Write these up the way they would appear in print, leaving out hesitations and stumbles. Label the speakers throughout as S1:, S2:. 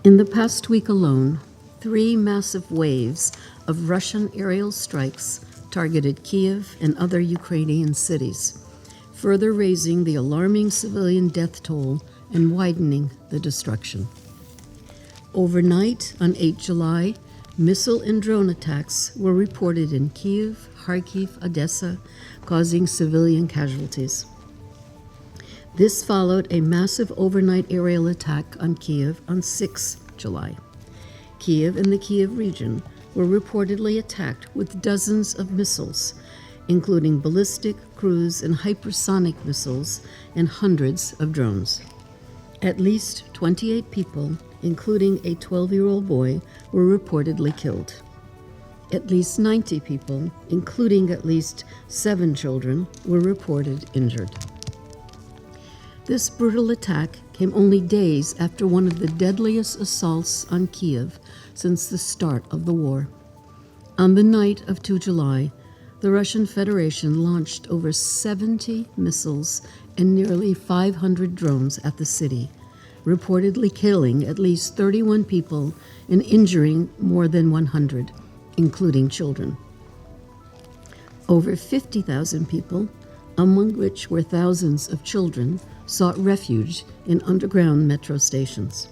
S1: In the past week alone, 3 massive waves of Russian aerial strikes targeted Kyiv and other Ukrainian cities, further raising the alarming civilian death toll and widening the destruction. Overnight, on 8 July, missile and drone attacks were reported in Kyiv, Kharkiv, Odessa, causing civilian casualties. This followed a massive overnight aerial attack on Kyiv on 6 July. Kyiv and the Kyiv region were reportedly attacked with dozens of missiles, including ballistic, cruise, and hypersonic missiles, and hundreds of drones. At least 28 people, including a 12-year-old boy, were reportedly killed. At least 90 people, including at least 7 children, were reported injured. This brutal attack came only days after one of the deadliest assaults on Kyiv since the start of the war. On the night of 2 July, the Russian Federation launched over 70 missiles and nearly 500 drones at the city, reportedly killing at least 31 people and injuring more than 100, including children. Over 50,000 people, among which were thousands of children, sought refuge in underground metro stations.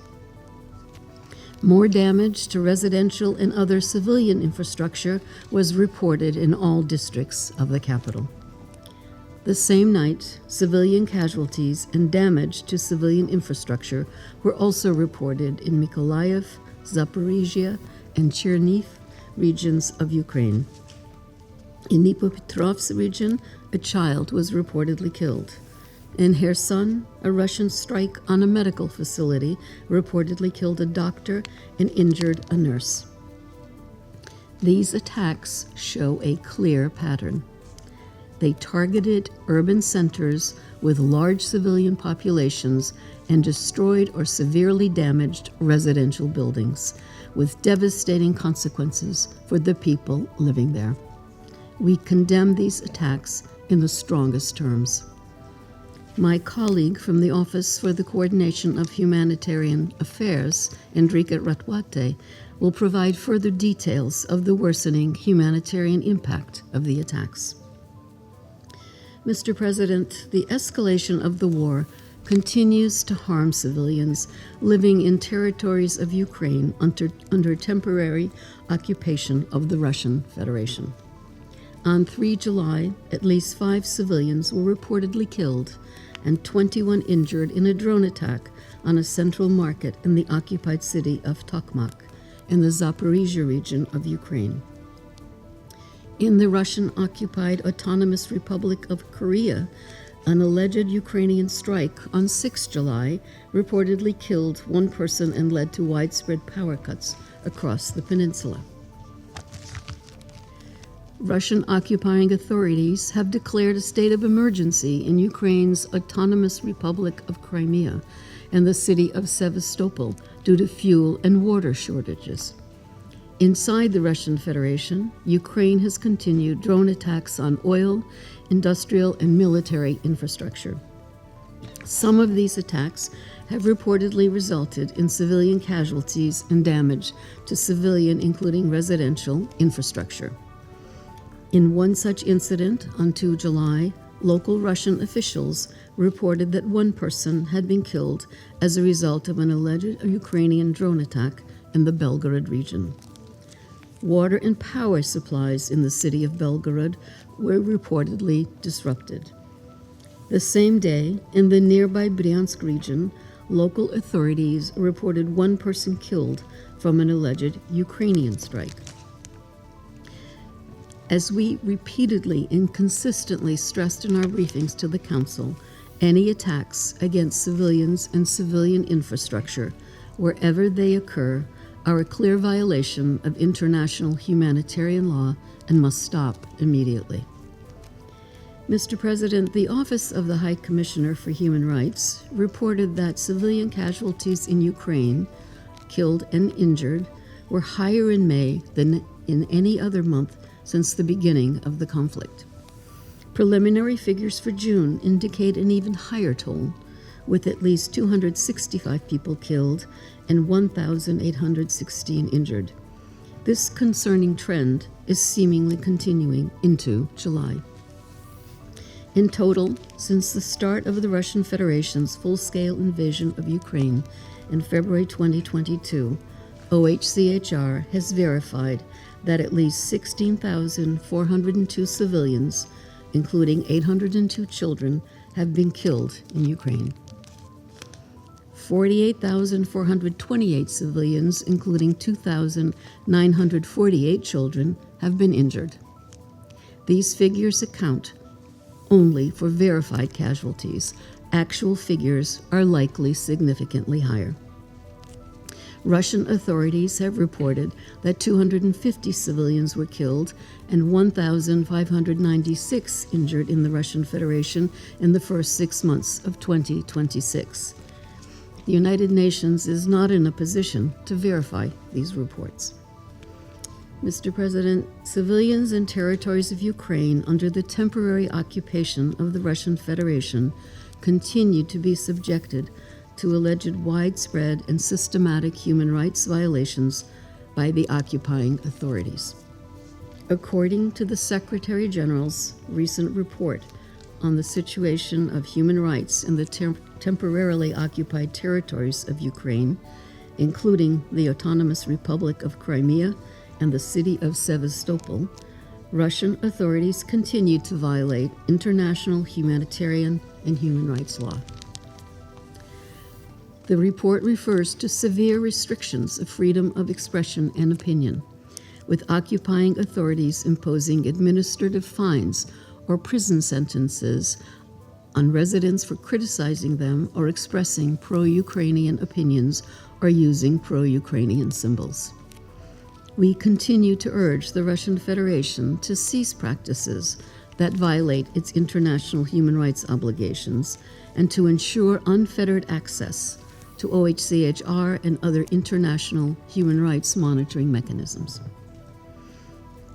S1: More damage to residential and other civilian infrastructure was reported in all districts of the capital. The same night, civilian casualties and damage to civilian infrastructure were also reported in Mykolaiv, Zaporizhia, and Chernihiv regions of Ukraine. In Dnipropetrovsk region, a child was reportedly killed. In Kherson, a Russian strike on a medical facility reportedly killed a doctor and injured a nurse. These attacks show a clear pattern. They targeted urban centers with large civilian populations and destroyed or severely damaged residential buildings, with devastating consequences for the people living there. We condemn these attacks in the strongest terms. My colleague from the Office for the Coordination of Humanitarian Affairs, Enrique Ratwate, will provide further details of the worsening humanitarian impact of the attacks. Mr. President, the escalation of the war continues to harm civilians living in territories of Ukraine under temporary occupation of the Russian Federation. On 3 July, at least 5 civilians were reportedly killed and 21 injured in a drone attack on a central market in the occupied city of Tokmak in the Zaporizhia region of Ukraine. In the Russian-occupied Autonomous Republic of Korea, an alleged Ukrainian strike on 6 July reportedly killed 1 person and led to widespread power cuts across the peninsula. Russian occupying authorities have declared a state of emergency in Ukraine's Autonomous Republic of Crimea and the city of Sevastopol due to fuel and water shortages. Inside the Russian Federation, Ukraine has continued drone attacks on oil, industrial, and military infrastructure. Some of these attacks have reportedly resulted in civilian casualties and damage to civilian, including residential, infrastructure. In one such incident, on 2 July, local Russian officials reported that 1 person had been killed as a result of an alleged Ukrainian drone attack in the Belgorod region. Water and power supplies in the city of Belgorod were reportedly disrupted. The same day, in the nearby Bryansk region, local authorities reported 1 person killed from an alleged Ukrainian strike. As we repeatedly and consistently stressed in our briefings to the Council, any attacks against civilians and civilian infrastructure, wherever they occur, are a clear violation of international humanitarian law and must stop immediately. Mr. President, the Office of the High Commissioner for Human Rights reported that civilian casualties in Ukraine, killed and injured, were higher in May than in any other month since the beginning of the conflict. Preliminary figures for June indicate an even higher toll, with at least 265 people killed and 1,816 injured. This concerning trend is seemingly continuing into July. In total, since the start of the Russian Federation's full-scale invasion of Ukraine in February 2022, OHCHR has verified that at least 16,402 civilians, including 802 children, have been killed in Ukraine. 48,428 civilians, including 2,948 children, have been injured. These figures account only for verified casualties. Actual figures are likely significantly higher. Russian authorities have reported that 250 civilians were killed and 1,596 injured in the Russian Federation in the first 6 months of 2026. The United Nations is not in a position to verify these reports. Mr. President, civilians in territories of Ukraine under the temporary occupation of the Russian Federation continue to be subjected to alleged widespread and systematic human rights violations by the occupying authorities. According to the Secretary General's recent report on the situation of human rights in the temporarily occupied territories of Ukraine, including the Autonomous Republic of Crimea and the city of Sevastopol, Russian authorities continue to violate international humanitarian and human rights law. The report refers to severe restrictions of freedom of expression and opinion, with occupying authorities imposing administrative fines or prison sentences on residents for criticizing them or expressing pro-Ukrainian opinions or using pro-Ukrainian symbols. We continue to urge the Russian Federation to cease practices that violate its international human rights obligations and to ensure unfettered access to OHCHR and other international human rights monitoring mechanisms.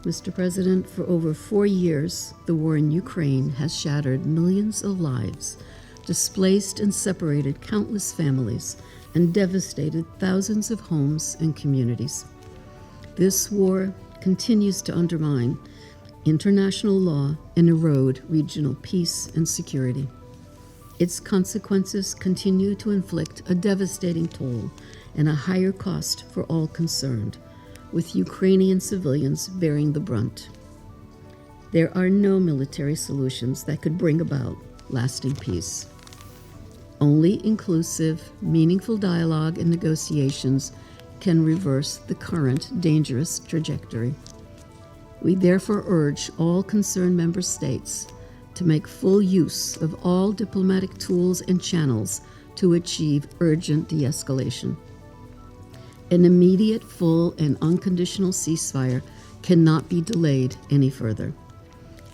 S1: Mr. President, for over 4 years, the war in Ukraine has shattered millions of lives, displaced and separated countless families, and devastated thousands of homes and communities. This war continues to undermine international law and erode regional peace and security. Its consequences continue to inflict a devastating toll and a higher cost for all concerned, with Ukrainian civilians bearing the brunt. There are no military solutions that could bring about lasting peace. Only inclusive, meaningful dialogue and negotiations can reverse the current dangerous trajectory. We therefore urge all concerned member states to make full use of all diplomatic tools and channels to achieve urgent de-escalation. An immediate, full, and unconditional ceasefire cannot be delayed any further.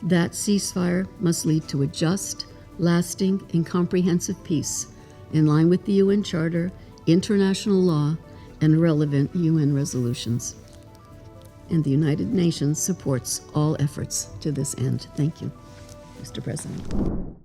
S1: That ceasefire must lead to a just, lasting, and comprehensive peace in line with the UN Charter, international law, and relevant UN resolutions. And the United Nations supports all efforts to this end. Thank you, Mr. President.